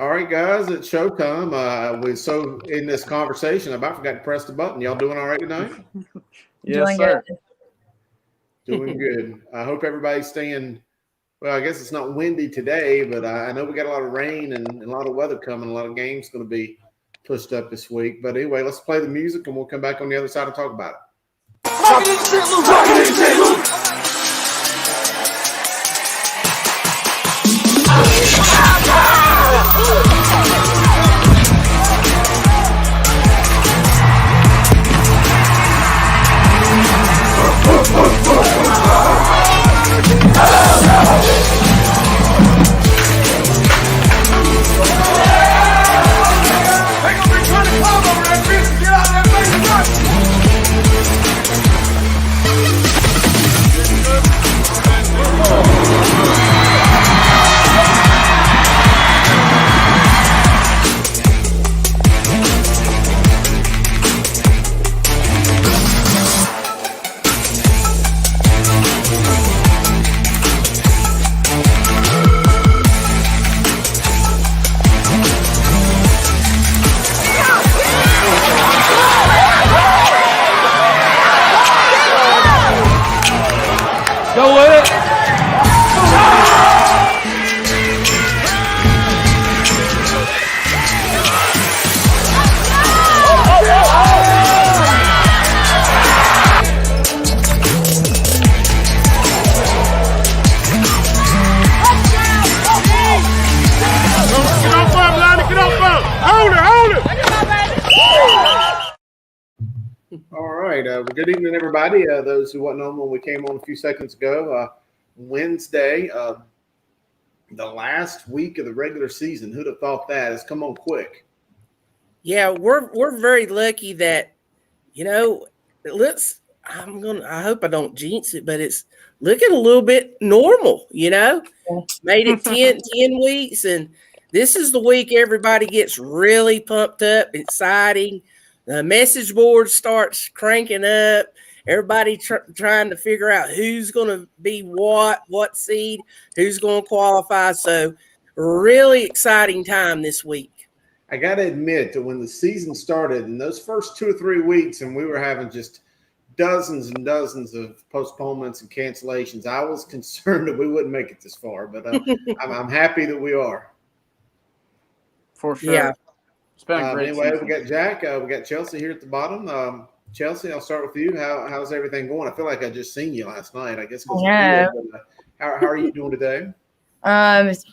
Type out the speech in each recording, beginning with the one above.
All right, guys, it's showtime. We're so in this conversation, I about forgot to press the button. Y'all doing all right tonight? Yes, Doing sir. good. Doing good. I hope everybody's staying. Well, I guess it's not windy today, but I know we got a lot of rain and a lot of weather coming. A lot of games going to be pushed up this week. But anyway, let's play the music and we'll come back on the other side and talk about it. Go with it. Get off of Lonnie, get off of Hold it. All right. Good evening, everybody. Those who wasn't on when we came on a few seconds ago. Wednesday, the last week of the regular season. Who'd have thought that? It's come on quick. Yeah, we're very lucky that, I hope I don't jinx it, but it's looking a little bit normal, Made it 10 weeks, and this is the week everybody gets really pumped up, exciting. The message board starts cranking up. Everybody trying to figure out who's going to be what seed, who's going to qualify. So really exciting time this week. I got to admit that when the season started in those first 2 or 3 weeks and we were having just dozens and dozens of postponements and cancellations, I was concerned that we wouldn't make it this far, but I'm happy that we are. For sure. Yeah. It's been a great anyway, season. we got Jack. We got Chelsea here at the bottom. Chelsea, I'll start with you. How's everything going? I feel like I just seen you last night. I guess. Yeah. How are you doing today? It's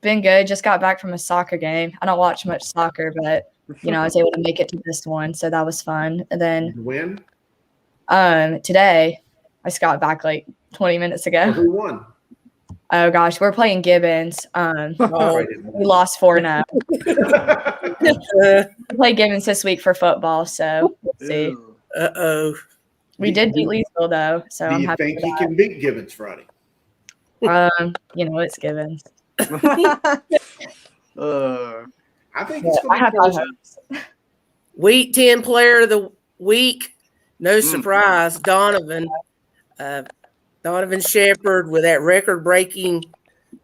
been good. Just got back from a soccer game. I don't watch much soccer, but I was able to make it to this one, so that was fun. And then Did you win? Today I just got back like 20 minutes ago. Who won? Oh gosh, we're playing Gibbons. We lost 4-0. We play Gibbons this week for football, so we'll see. We did beat Leesville though, so Do I'm you happy think for you that. can beat Gibbons Friday? It's Gibbons. I think it's I going have to high be hopes. Week 10 player of the week, no surprise, Donovan. Donovan Shepard with that record-breaking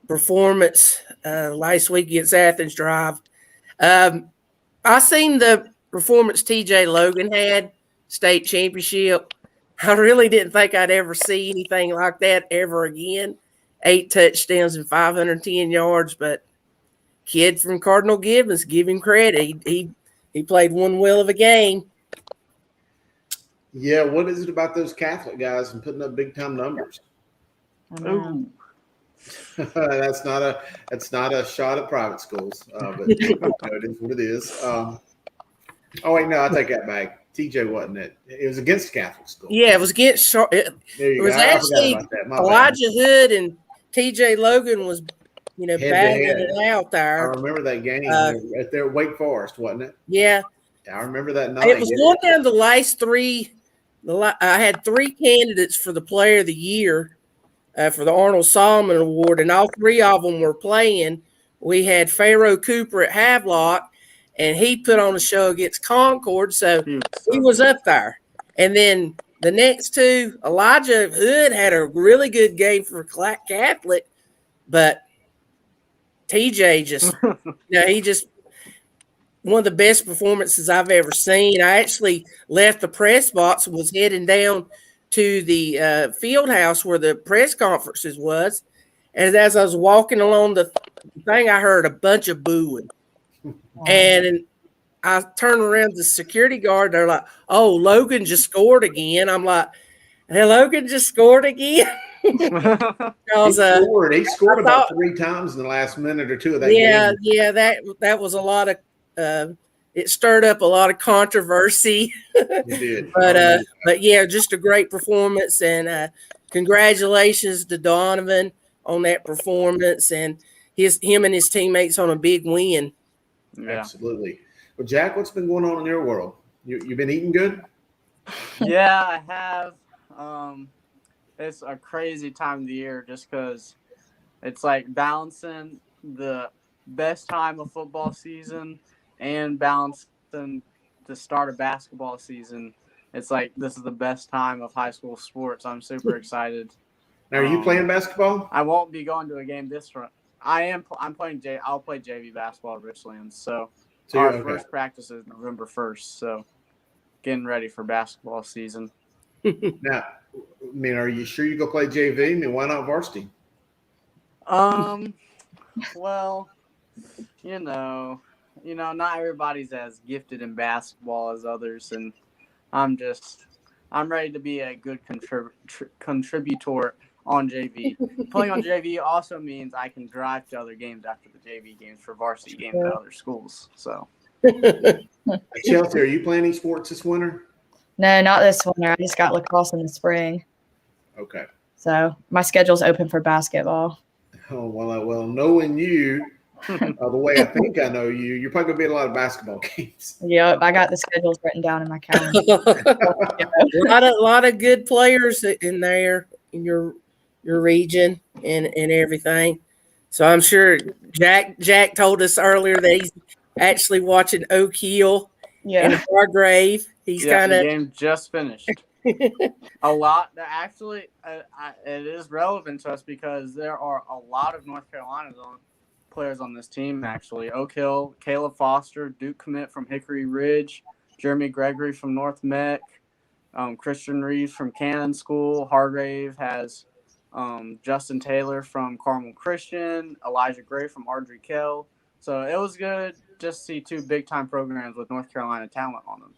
performance last week against Athens Drive. I seen the performance TJ Logan had, state championship. I really didn't think I'd ever see anything like that ever again. 8 touchdowns and 510 yards, but kid from Cardinal Gibbons, give him credit. He played one whale of a game. Yeah, what is it about those Catholic guys and putting up big time numbers? That's not a shot at private schools, but it is what it is. Oh wait, no, I take that back. TJ wasn't it? It was against Catholic school. Yeah, it was against. It was actually Elijah Hood and TJ Logan was, battling it out there. I remember that game right there at Wake Forest, wasn't it? Yeah, I remember that night. It was going down the last three. I had 3 candidates for the Player of the Year for the Arnold Solomon Award, and all 3 of them were playing. We had Pharaoh Cooper at Havelock, and he put on a show against Concord, so he was up there. And then the next 2, Elijah Hood had a really good game for Catholic, but TJ just, he just one of the best performances I've ever seen. I actually left the press box and was heading down to the field house where the press conferences was. And as I was walking along the thing, I heard a bunch of booing. And I turned around to the security guard. They're like, "Oh, Logan just scored again." I'm like, "Hey, Logan just scored again?" Because, he scored about 3 times in the last minute or two of that game. Yeah, that was a lot of it stirred up a lot of controversy. It did. But yeah, just a great performance, and congratulations to Donovan on that performance and him and his teammates on a big win. Yeah. Absolutely. Well, Jack, what's been going on in your world? You been eating good? Yeah, I have. It's a crazy time of the year just because it's like balancing the best time of football season and balancing the start of basketball season. It's like this is the best time of high school sports. I'm super excited. Now, are you playing basketball? I won't be going to a game this run. I'm playing I'll play JV basketball at Richlands. So our first practice is November 1st. So getting ready for basketball season. Now, I mean, are you sure you go play JV? I mean, why not varsity? Well, not everybody's as gifted in basketball as others, and I'm ready to be a good contributor on JV. Playing on JV also means I can drive to other games after the JV games for varsity games at other schools. So, Chelsea, are you playing any sports this winter? No, not this winter. I just got lacrosse in the spring. Okay. So my schedule's open for basketball. Oh, well, knowing you, the way I think I know you, you're probably going to be at a lot of basketball games. Yep, I got the schedules written down in my calendar. a lot of good players in there in your region and everything. So I'm sure Jack told us earlier that he's actually watching Oak Hill and Hargrave. He's kind of the game just finished. A lot that actually it is relevant to us because there are a lot of North Carolina players on this team. Actually, Oak Hill, Caleb Foster, Duke commit from Hickory Ridge, Jeremy Gregory from North Meck, Christian Reeves from Cannon School. Hargrave has Justin Taylor from Carmel Christian, Elijah Gray from Ardrey Kell. So it was good just to see 2 big-time programs with North Carolina talent on them.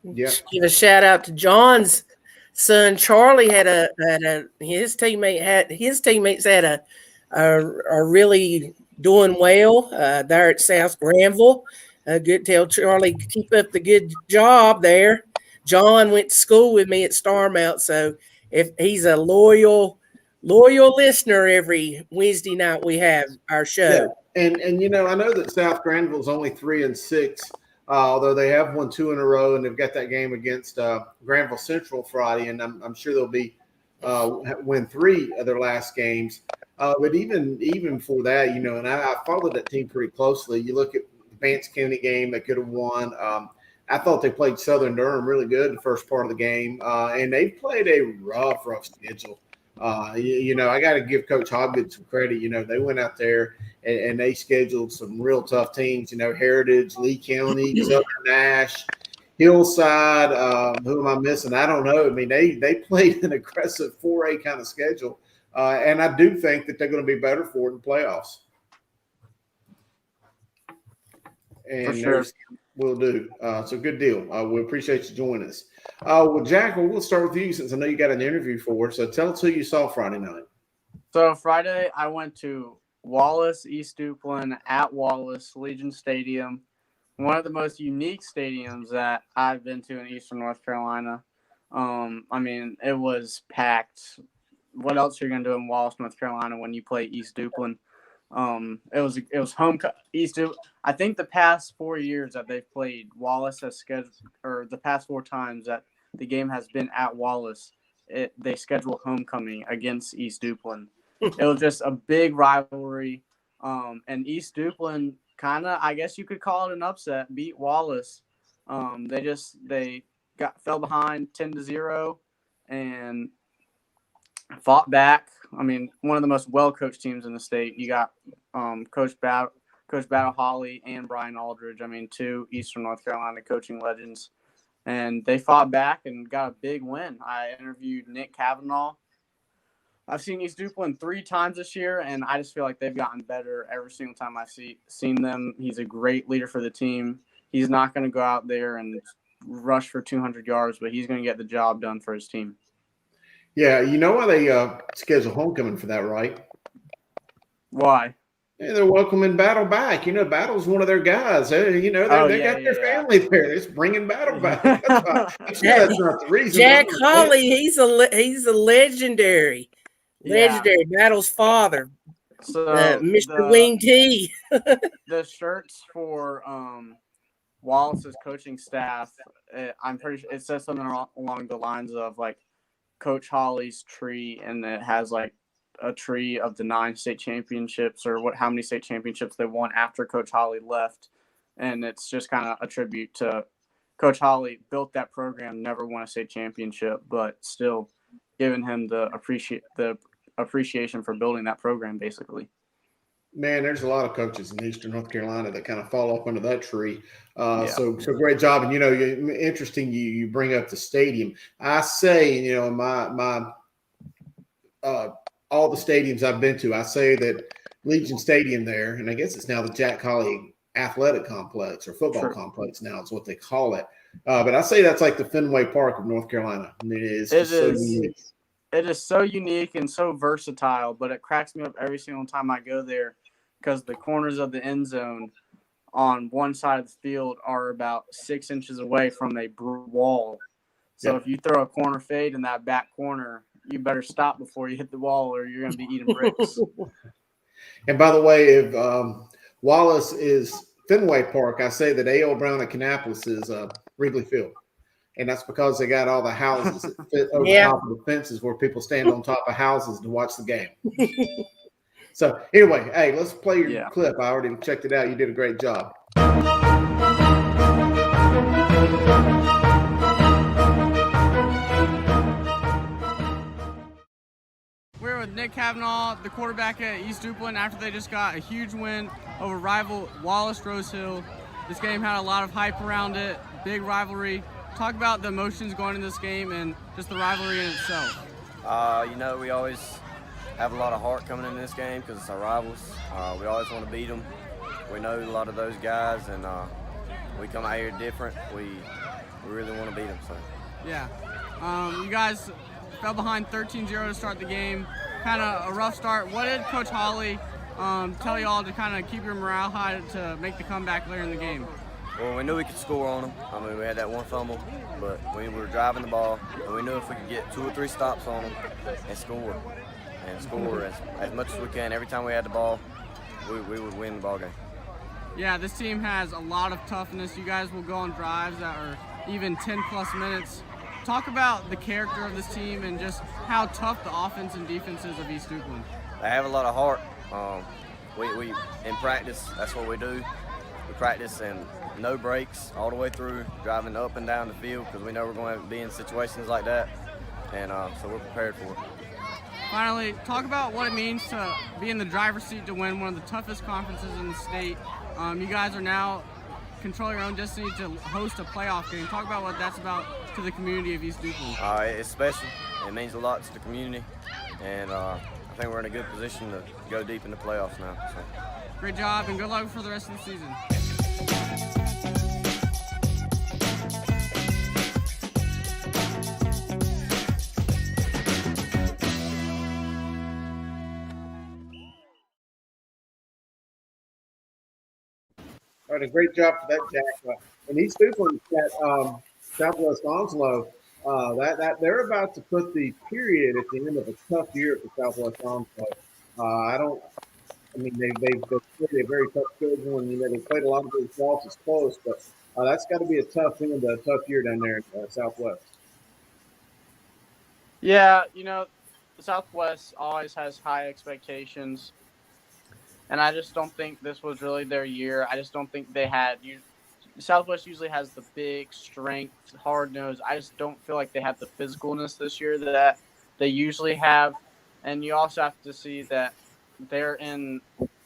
Yeah. Give a shout out to John's son Charlie his teammates had a really doing well there at South Granville. Good tell Charlie keep up the good job there. John went to school with me at Starmount, so if he's a loyal listener every Wednesday night we have our show. Yeah. And I know that South Granville's only 3-6. Although they have won 2 in a row, and they've got that game against Granville Central Friday, and I'm sure they'll be win 3 of their last games. But even for that, and I followed that team pretty closely. You look at the Vance County game, they could have won. I thought they played Southern Durham really good the first part of the game, and they played a rough schedule. I got to give Coach Hobgood some credit. They went out there and they scheduled some real tough teams. Heritage, Lee County, Southern Nash, Hillside. Who am I missing? I don't know. I mean, they played an aggressive 4A kind of schedule, and I do think that they're going to be better for it in the playoffs. And for sure. Will do. So good deal. We appreciate you joining us. Well, Jack, we'll start with you since I know you got an interview for us. So tell us who you saw Friday night. So Friday, I went to Wallace, East Duplin, at Wallace, Legion Stadium, one of the most unique stadiums that I've been to in Eastern North Carolina. It was packed. What else are you going to do in Wallace, North Carolina when you play East Duplin? It was home East Duplin. I think the past 4 years that they've played, Wallace has scheduled, or the past 4 times that the game has been at Wallace, they schedule homecoming against East Duplin. It was just a big rivalry. And East Duplin kind of, I guess you could call it an upset, beat Wallace. They fell behind 10-0, and fought back. I mean, one of the most well-coached teams in the state. You got Coach Battle Holly and Brian Aldridge. I mean, two Eastern North Carolina coaching legends. And they fought back and got a big win. I interviewed Nick Cavanaugh. I've seen East Duplin 3 times this year, and I just feel like they've gotten better every single time I've seen them. He's a great leader for the team. He's not going to go out there and rush for 200 yards, but he's going to get the job done for his team. Yeah, you know why they schedule homecoming for that, right? Why? Yeah, they're welcoming Battle back. You know, Battle's one of their guys. They got their family there. They're just bringing Battle back. That's why. I'm sure that's not the reason. Jack Holly, he's a legendary Battle's father. So Mr. Wing T. The shirts for Wallace's coaching staff, I'm pretty sure it says something along the lines of like Coach Holly's tree, and it has like a tree of the 9 state championships or how many state championships they won after Coach Holly left. And it's just kind of a tribute to Coach Holly. Built that program, never won a state championship, but still giving him the appreciation for building that program, basically. Man, there's a lot of coaches in Eastern North Carolina that kind of fall up under that tree. So great job. And, interesting you bring up the stadium. I say, my all the stadiums I've been to, I say that Legion Stadium there, and I guess it's now the Jack Holly Athletic Complex or Football Complex now is what they call it. But I say that's like the Fenway Park of North Carolina. I mean, it is so unique. It is so unique and so versatile, but it cracks me up every single time I go there because the corners of the end zone on one side of the field are about 6 inches away from a wall. So if you throw a corner fade in that back corner, you better stop before you hit the wall or you're going to be eating bricks. And by the way, if Wallace is Fenway Park, I say that A.L. Brown at Kannapolis is Wrigley Field. And that's because they got all the houses that fit over top of the fences where people stand on top of houses to watch the game. So anyway, hey, let's play your clip. I already checked it out. You did a great job. We're with Nick Cavanaugh, the quarterback at East Duplin, after they just got a huge win over rival Wallace Rose Hill. This game had a lot of hype around it, big rivalry. Talk about the emotions going into this game and just the rivalry in itself. We always have a lot of heart coming into this game because it's our rivals. We always want to beat them. We know a lot of those guys, and we come out here different. We really want to beat them. So. Yeah. You guys fell behind 13-0 to start the game. Kind of a rough start. What did Coach Holly tell you all to kind of keep your morale high to make the comeback later in the game? Well, we knew we could score on them. I mean, we had that one fumble, but we were driving the ball, and we knew if we could get 2 or 3 stops on them and score as much as we can. Every time we had the ball, we would win the ball game. Yeah, this team has a lot of toughness. You guys will go on drives that are even 10-plus minutes. Talk about the character of this team and just how tough the offense and defense is of East Duplin. They have a lot of heart. We in practice, that's what we do. We practice and no breaks all the way through, driving up and down the field because we know we're going to be in situations like that, and so we're prepared for it. Finally, talk about what it means to be in the driver's seat to win one of the toughest conferences in the state. You guys are now control your own destiny to host a playoff game. Talk about what that's about to the community of East Duplin. It's special. It means a lot to the community, and I think we're in a good position to go deep in the playoffs now. So. Great job, and good luck for the rest of the season. All right, a great job for that, Jack. And East Duplin at Southwest Onslow, they're about to put the period at the end of a tough year for Southwest Onslow. They've played a very tough schedule, and they played a lot of those losses close, but that's got to be a tough end, a tough year down there at Southwest. Yeah, the Southwest always has high expectations. And I just don't think this was really their year. I just don't think they had – Southwest usually has the big strength, hard nose. I just don't feel like they have the physicalness this year that they usually have. And you also have to see that they're in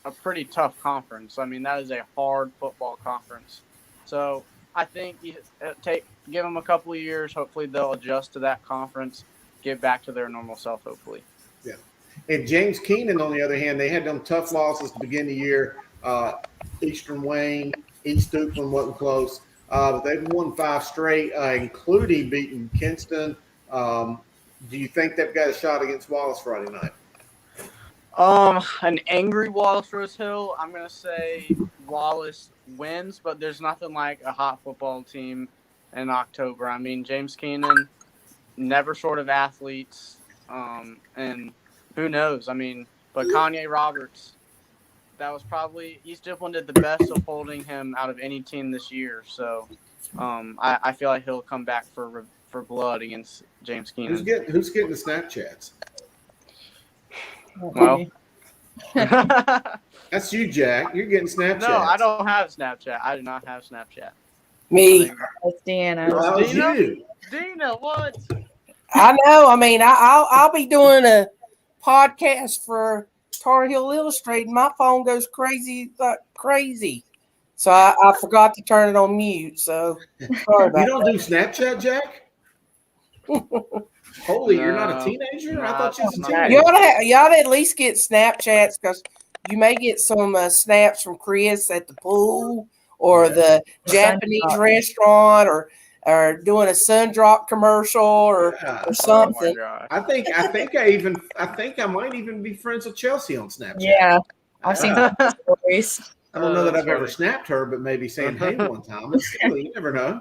a pretty tough conference. I mean, that is a hard football conference. So I think give them a couple of years. Hopefully, they'll adjust to that conference, get back to their normal self. Hopefully. Yeah. And James Keenan, on the other hand, they had them tough losses to begin the year. Eastern Wayne, East Duplin wasn't close. But they've won 5 straight, including beating Kinston. Do you think they've got a shot against Wallace Friday night? An angry Wallace Rose Hill. I'm gonna say Wallace wins, but there's nothing like a hot football team in October. I mean, James Keenan, never short of athletes, and who knows? I mean, but Kanye Roberts, that was probably East Duplin did the best of holding him out of any team this year. So, I feel like he'll come back for blood against James Keenan. Who's getting the Snapchats? Well, that's you, Jack. You're getting Snapchat. No, I don't have Snapchat. I do not have Snapchat. Me. It's Deanna. Well, that was you. Dina, what? I know. I mean, I'll be doing a podcast for Tar Heel Illustrated. My phone goes crazy, crazy. So I forgot to turn it on mute. So sorry about You don't do Snapchat, Jack? Holy, you're not a teenager? I thought you was a teenager. You ought to at least get Snapchats because you may get some snaps from Chris at the pool or the Japanese restaurant or doing a sun drop commercial or something. Oh I think I might even be friends with Chelsea on Snapchat. Yeah, I've seen some stories. I don't know that I've ever snapped her, but maybe saying hey one time. It's silly, you never know.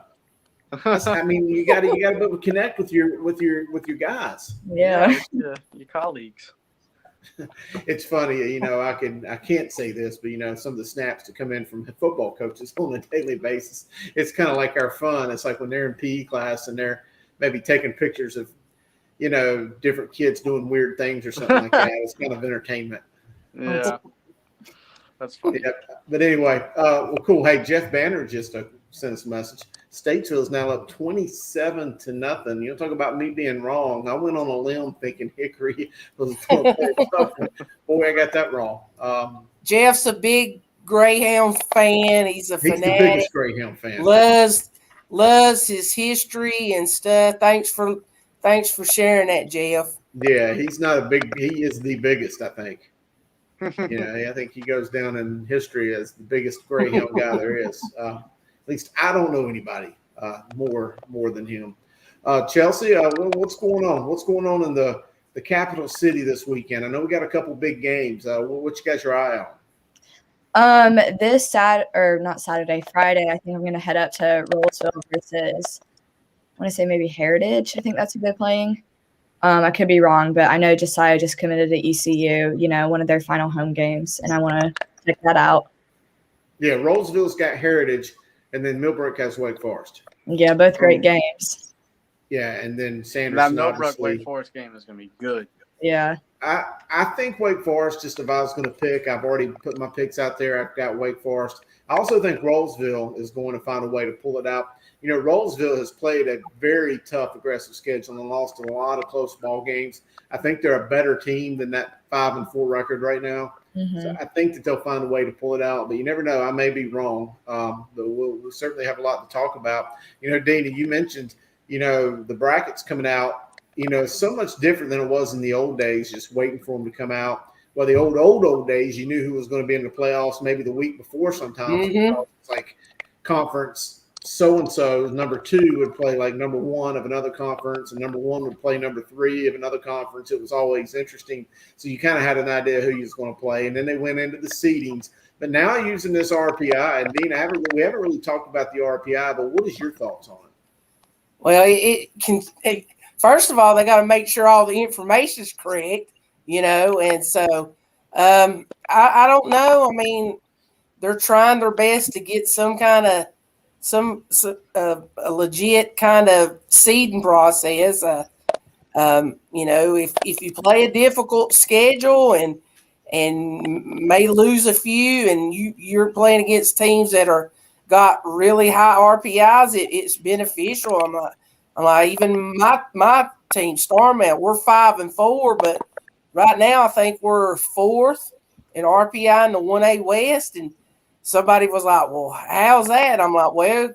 I mean, you got to be able to connect with your guys. Yeah. Your colleagues. It's funny, I can't say this, but some of the snaps that come in from football coaches on a daily basis, it's kind of like our fun. It's like when they're in PE class and they're maybe taking pictures of, different kids doing weird things or something like that. It's kind of entertainment. Yeah. That's funny. Yeah. But anyway, well, cool. Hey, Jeff Banner just sent us a message. Statesville is now up 27-0. You talk about me being wrong. I went on a limb thinking Hickory was a 12-point. Boy, I got that wrong. Jeff's a big Greyhound fan. He's the fanatic. Biggest Greyhound fan. Loves his history and stuff. Thanks for sharing that, Jeff. Yeah, he is the biggest, I think. I think he goes down in history as the biggest Greyhound guy there is. At least I don't know anybody more than him. Chelsea, what's going on? What's going on in the capital city this weekend? I know we got a couple big games. What you got your eye on? This Friday, I think I'm going to head up to Rolesville versus, I want to say maybe Heritage. I think that's who they're playing. I could be wrong, but I know Josiah just committed to ECU, one of their final home games, and I want to check that out. Yeah, Rolesville's got Heritage, and then Millbrook has Wake Forest. Yeah, both great games. Yeah, and then Sanderson. That Millbrook Wake Forest game is going to be good. Yeah. I think Wake Forest, just if I was going to pick, I've already put my picks out there. I've got Wake Forest. I also think Rolesville is going to find a way to pull it out. Rolesville has played a very tough, aggressive schedule and lost a lot of close ball games. I think they're a better team than that 5-4 record right now. Mm-hmm. So I think that they'll find a way to pull it out, but you never know. I may be wrong, but we'll certainly have a lot to talk about. Dana, you mentioned, the brackets coming out, so much different than it was in the old days, just waiting for them to come out. Well, the old days, you knew who was going to be in the playoffs maybe the week before sometimes. Mm-hmm. It's like conference so-and-so, number 2 would play like number 1 of another conference, and number 1 would play number 3 of another conference. It was always interesting. So you kind of had an idea who you was going to play, and then they went into the seedings. But now using this RPI, and Dean, we haven't really talked about the RPI, but what is your thoughts on it? Well, first of all, they got to make sure all the information is correct, and so I don't know. I mean, they're trying their best to get some kind of a legit kind of seeding process. If you play a difficult schedule and may lose a few, and you're playing against teams that got really high RPIs, it's beneficial. I'm like, even my team, Starmount, we're 5-4, but right now I think we're 4th in RPI in the 1A West. And somebody was like, well, how's that? I'm like, well,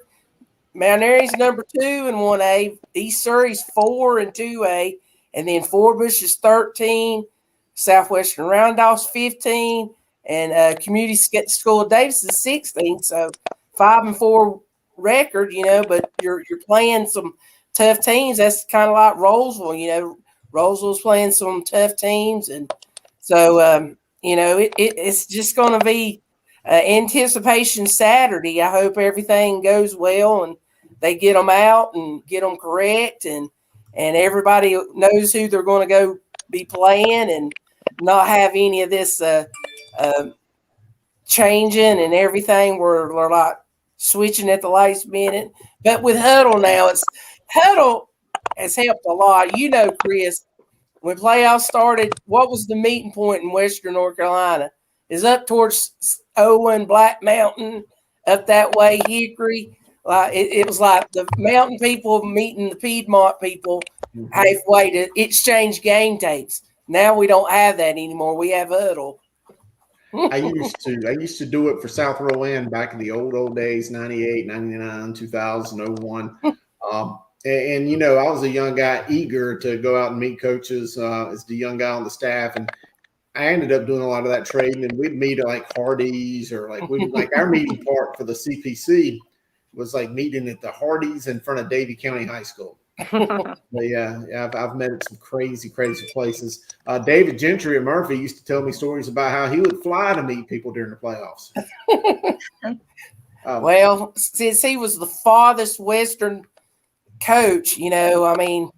Mount Airy's number 2 in 1A, East Surrey's 4 in 2A, and then Forbush is 13, Southwestern Roundhouse 15, and Community School of Davis is 16. So 5-4 record, but you're playing some tough teams. That's kind of like Roseville. Roseville's playing some tough teams, and so it's just going to be anticipation Saturday. I hope everything goes well and they get them out and get them correct, and everybody knows who they're going to go be playing, and not have any of this changing and everything. We're like switching at the last minute. But with Huddle now, Huddle has helped a lot. Chris, when playoffs started, what was the meeting point in Western North Carolina? Is up towards Owen, Black Mountain, up that way, Hickory. It was like the mountain people meeting the Piedmont people halfway to exchange game tapes. Now we don't have that anymore. We have Huddle. I used to do it for South Rowan back in the old days, 98, 99, 2000, 01. And I was a young guy eager to go out and meet coaches as the young guy on the staff. And I ended up doing a lot of that trading, and we'd meet at like Hardee's, or like our meeting part for the CPC was like meeting at the Hardee's in front of Davie County High School. But yeah, I've met at some crazy places. David Gentry at Murphy used to tell me stories about how he would fly to meet people during the playoffs. Well, since he was the farthest Western coach, I mean,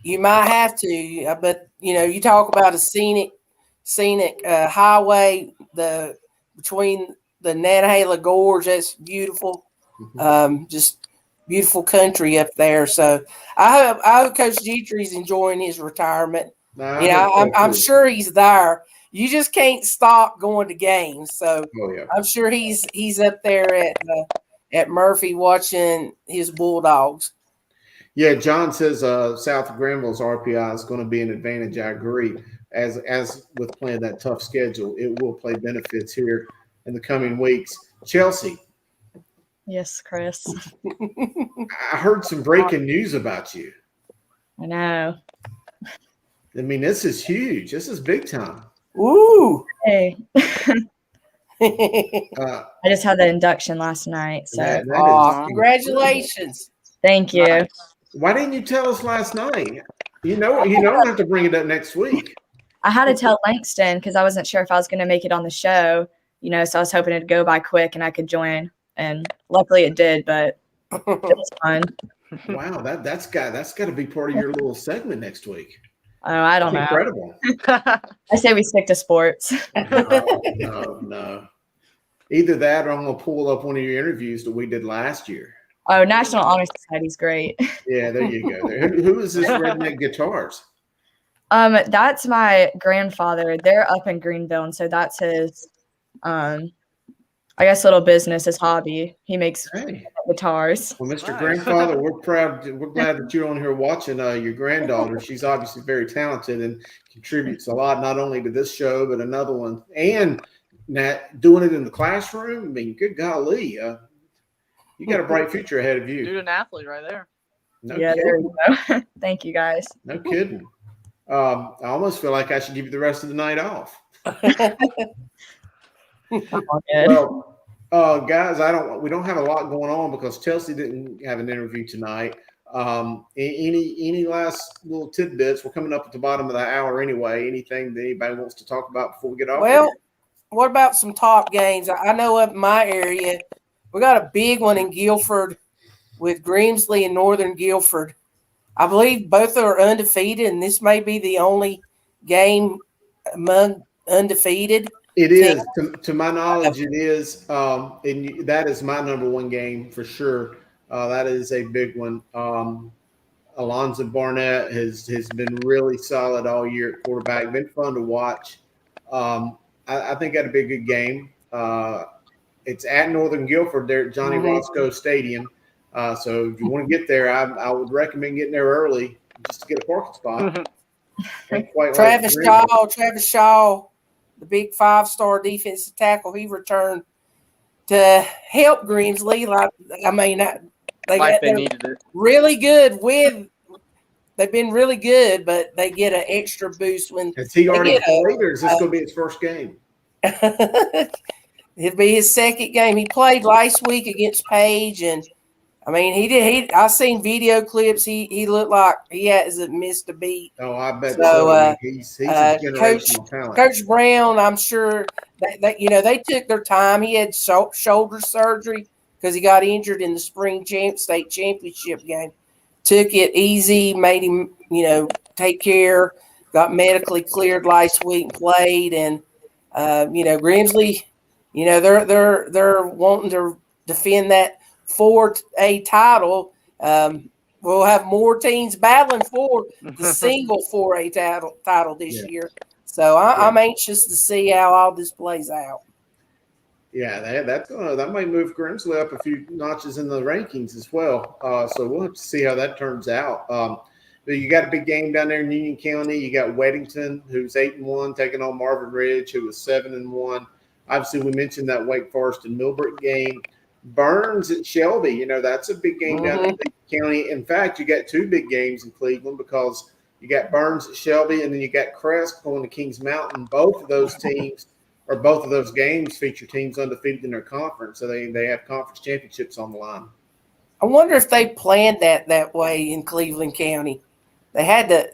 you might have to, but you talk about a scenic highway between the Nantahala Gorge. That's beautiful. Just beautiful country up there. So I hope Coach Gentry's enjoying his retirement. I'm sure he's there. You just can't stop going to games. So I'm sure he's up there at Murphy watching his Bulldogs. Yeah, John says south of Granville's RPI is going to be an advantage. I agree. As with playing that tough schedule, it will play benefits here in the coming weeks. Chelsea. Yes, Chris. I heard some breaking news about you. I know. I mean, this is huge. This is big time. Ooh. Hey. I just had the induction last night. So that is congratulations. Thank you. Nice. Why didn't you tell us last night? You don't have to bring it up next week. I had to tell Langston because I wasn't sure if I was going to make it on the show, so I was hoping it'd go by quick and I could join. And luckily it did, but it was fun. Wow, that's got to be part of your little segment next week. Oh, I don't know. Incredible. I say we stick to sports. No. Either that, or I'm going to pull up one of your interviews that we did last year. Oh, National Honor Society's great. Yeah, there you go. Who is this Redneck Guitars? That's my grandfather. They're up in Greenville, and so that's his, I guess, little business, his hobby. He makes guitars. Well, Mr. Nice. Grandfather, we're glad that you're on here watching your granddaughter. She's obviously very talented and contributes a lot, not only to this show, but another one. And doing it in the classroom, I mean, good golly, you got a bright future ahead of you. Dude, an athlete right there. No Yeah, kidding. there you go. Thank you, guys. No kidding. I almost feel like I should give you the rest of the night off. Well, guys, we don't have a lot going on because Chelsea didn't have an interview tonight. Any last little tidbits? We're coming up at the bottom of the hour anyway. Anything that anybody wants to talk about before we get off? Well, what about some top games? I know up in my area, we got a big one in Guilford with Grimsley and Northern Guilford. I believe both are undefeated, and this may be the only game among undefeated. It is, to my knowledge, it is. And that is my number one game for sure. That is a big one. Alonzo Barnett has been really solid all year at quarterback. Been fun to watch. I think that'd be a good game. It's at Northern Guilford there at Johnny Roscoe Stadium. So if you want to get there, I would recommend getting there early just to get a parking spot. Ain't quite like Greenville. Travis Shaw, the big 5-star defensive tackle, he returned to help Grimsley. They needed it. Really good they've been really good, but they get an extra boost when Has he already played, or is this going to be his first game? It'll be his second game. He played last week against Page, and I mean, he did. I seen video clips. He looked like he hasn't missed a beat. Oh, I bet so. He's a generational talent. Coach Brown, I'm sure that they took their time. He had shoulder surgery because he got injured in the spring state championship game. Took it easy, made him take care. Got medically cleared last week and played, and Grimsley, they're wanting to defend that 4A title. We'll have more teams battling for the single 4A title this year. So I'm anxious to see how all this plays out. Yeah, that might move Grimsley up a few notches in the rankings as well. So we'll have to see how that turns out. But you got a big game down there in Union County. You got Weddington, who's 8-1, taking on Marvin Ridge, who was 7-1. Obviously, we mentioned that Wake Forest and Millbrook game. Burns at Shelby, that's a big game down in Cleveland County. In fact, you got two big games in Cleveland because you got Burns at Shelby, and then you got Crest going to Kings Mountain. Both of those teams, or both of those games, feature teams undefeated in their conference, so they have conference championships on the line. I wonder if they planned that way in Cleveland County. They had to.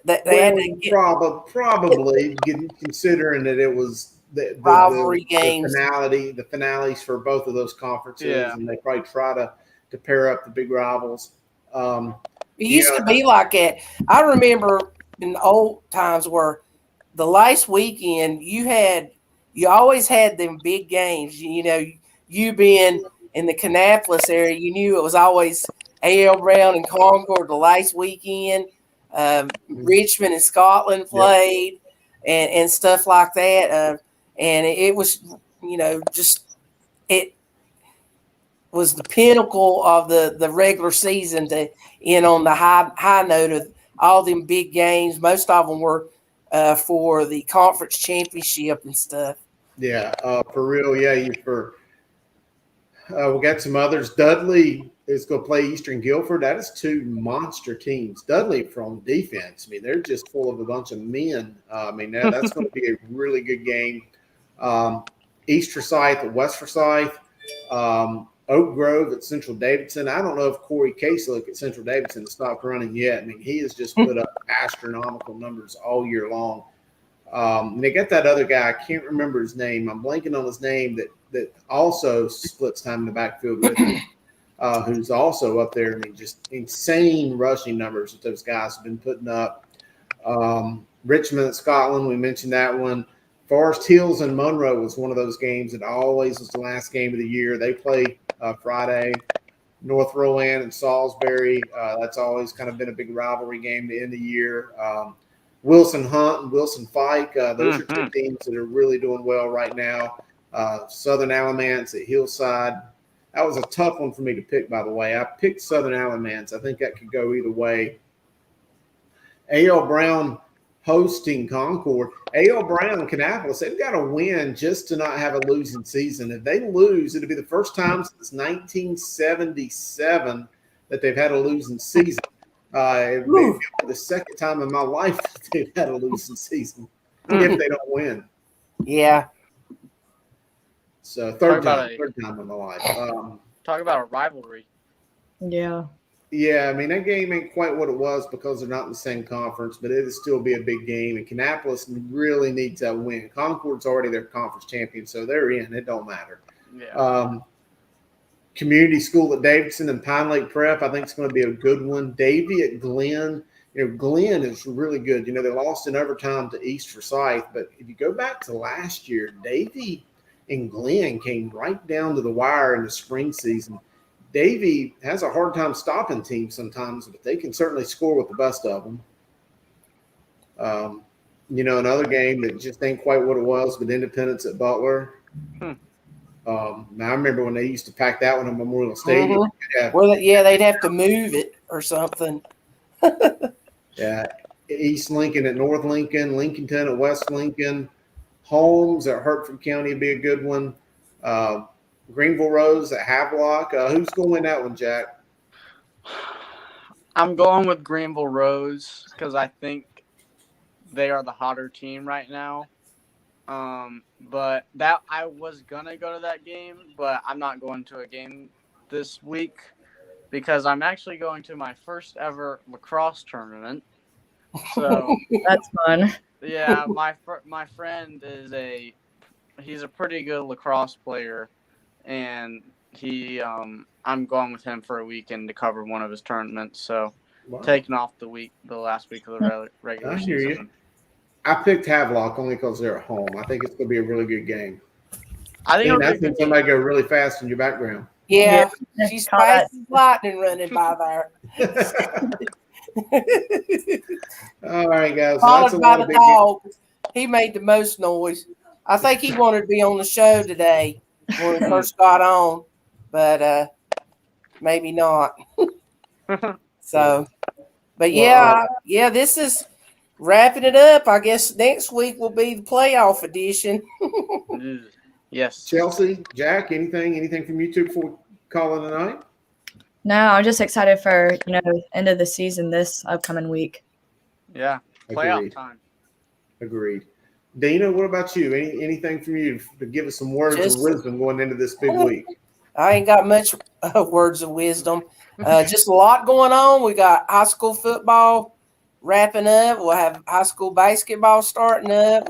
Probably considering that it was the rivalry games, the finales for both of those conferences, and they probably try to pair up the big rivals. It used to be like that. I remember in the old times where the last weekend you always had them big games. You being in the Kannapolis area, you knew it was always A.L. Brown and Concord the last weekend. Richmond and Scotland played and stuff like that. And it was, it was the pinnacle of the regular season to end on the high note of all them big games. Most of them were for the conference championship and stuff. Yeah, for real. Yeah, we got some others. Dudley is going to play Eastern Guilford. That is two monster teams. Dudley from defense. I mean, they're just full of a bunch of men. That's going to be a really good game. East Forsyth at West Forsyth. Oak Grove at Central Davidson. I don't know if Corey Caselick at Central Davidson has stopped running yet. I mean, he has just put up astronomical numbers all year long. And they got that other guy. I can't remember his name. I'm blanking on his name that also splits time in the backfield with him, who's also up there. I mean, just insane rushing numbers that those guys have been putting up. Richmond at Scotland, we mentioned that one. Forest Hills and Monroe was one of those games that always was the last game of the year. They play Friday. North Rowan and Salisbury, that's always kind of been a big rivalry game to end the year. Wilson Hunt and Wilson Fike, those are two teams that are really doing well right now. Southern Alamance at Hillside. That was a tough one for me to pick, by the way. I picked Southern Alamance. I think that could go either way. A.L. Brown hosting Concord. A.L. Brown and Kannapolis, they've got to win just to not have a losing season. If they lose, it'll be the first time since 1977 that they've had a losing season. It may be the second time in my life that they've had a losing season if they don't win. Yeah. So third time in my life. Talk about a rivalry. Yeah. Yeah, I mean, that game ain't quite what it was because they're not in the same conference, but it'll still be a big game. And Kannapolis really needs that win. Concord's already their conference champion, so they're in. It don't matter. Yeah. Community School at Davidson and Pine Lake Prep, I think it's going to be a good one. Davie at Glenn. Glenn is really good. They lost in overtime to East Forsyth, but if you go back to last year, Davie and Glenn came right down to the wire in the spring season. Davie has a hard time stopping teams sometimes, but they can certainly score with the best of them. Another game that just ain't quite what it was, but Independence at Butler. Now I remember when they used to pack that one in Memorial Stadium. Mm-hmm. Well, yeah, they'd have to move it or something. Yeah, East Lincoln at North Lincoln, Lincolnton at West Lincoln, Holmes at Hertford County would be a good one. Greenville Rose at Havelock. Who's going to win that one, Jack? I'm going with Greenville Rose because I think they are the hotter team right now. But that I was gonna go to that game, but I'm not going to a game this week because I'm actually going to my first ever lacrosse tournament. So That's fun. yeah, my friend he's a pretty good lacrosse player, and I'm going with him for a weekend to cover one of his tournaments. So Wow. taking off the last week of the regular I hear season. you. I picked Havelock only because they're at home. I think it's going to be a really good game. I think That's when somebody go really fast in your background. Yeah, she's fast as lightning running by there. All right, guys. Followed by the dog. He made the most noise. I think he wanted to be on the show today when we first got on, but maybe not. So, but yeah, this is wrapping it up. I guess next week will be the playoff edition. Yes. Chelsea, Jack, anything from you two before we call it a night? No, I'm just excited for, end of the season this upcoming week. Yeah. Playoff time. Agreed. Dina, what about you? Anything from you to give us some words of wisdom going into this big week? I ain't got much words of wisdom. Just a lot going on. We got high school football wrapping up. We'll have high school basketball starting up.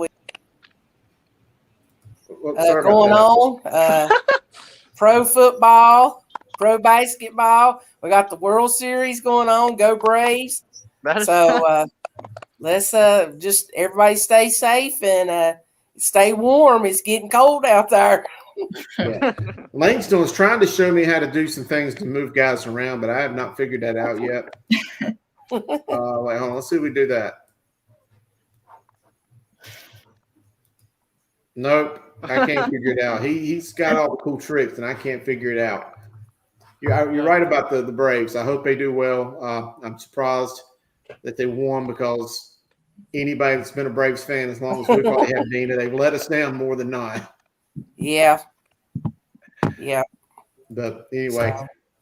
Going on. Pro football, pro basketball. We got the World Series going on. Go Braves. So let's just everybody stay safe and stay warm. It's getting cold out there. Yeah. Langston was trying to show me how to do some things to move guys around, but I have not figured that out yet. Wait, hold on. Let's see if we do that. Nope, I can't figure it out. He's got all the cool tricks, and I can't figure it out. You're right about the Braves. I hope they do well. I'm surprised that they won because anybody that's been a Braves fan, as long as we probably have Dina, they've let us down more than not. Yeah. But anyway,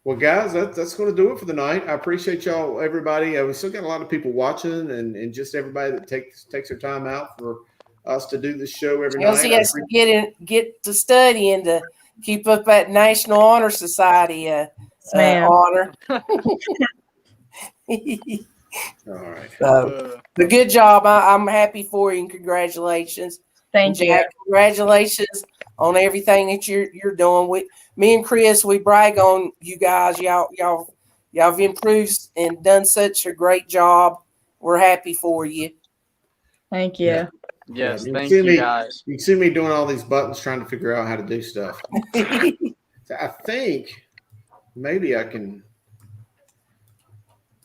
well, guys, that's going to do it for the night. I appreciate y'all, everybody. We still got a lot of people watching, and just everybody that takes their time out for us to do this show every night. Chelsea has to get to studying to keep up that National Honor Society honor. All right. But good job. I'm happy for you and congratulations. Thank you. Congratulations on everything that you're doing. Me and Chris, we brag on you guys. Y'all have improved and done such a great job. We're happy for you. Thank you. Yeah. Yes, thank you guys. You can see me doing all these buttons trying to figure out how to do stuff. So I think maybe I can.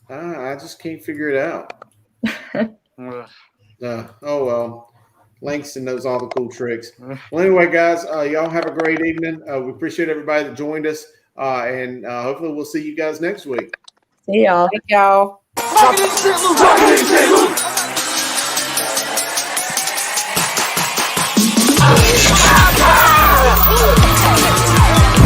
I just can't figure it out. Oh, well. Langston knows all the cool tricks. Well, anyway, guys, y'all have a great evening. We appreciate everybody that joined us, and hopefully we'll see you guys next week. See y'all. Thank y'all. Rock it,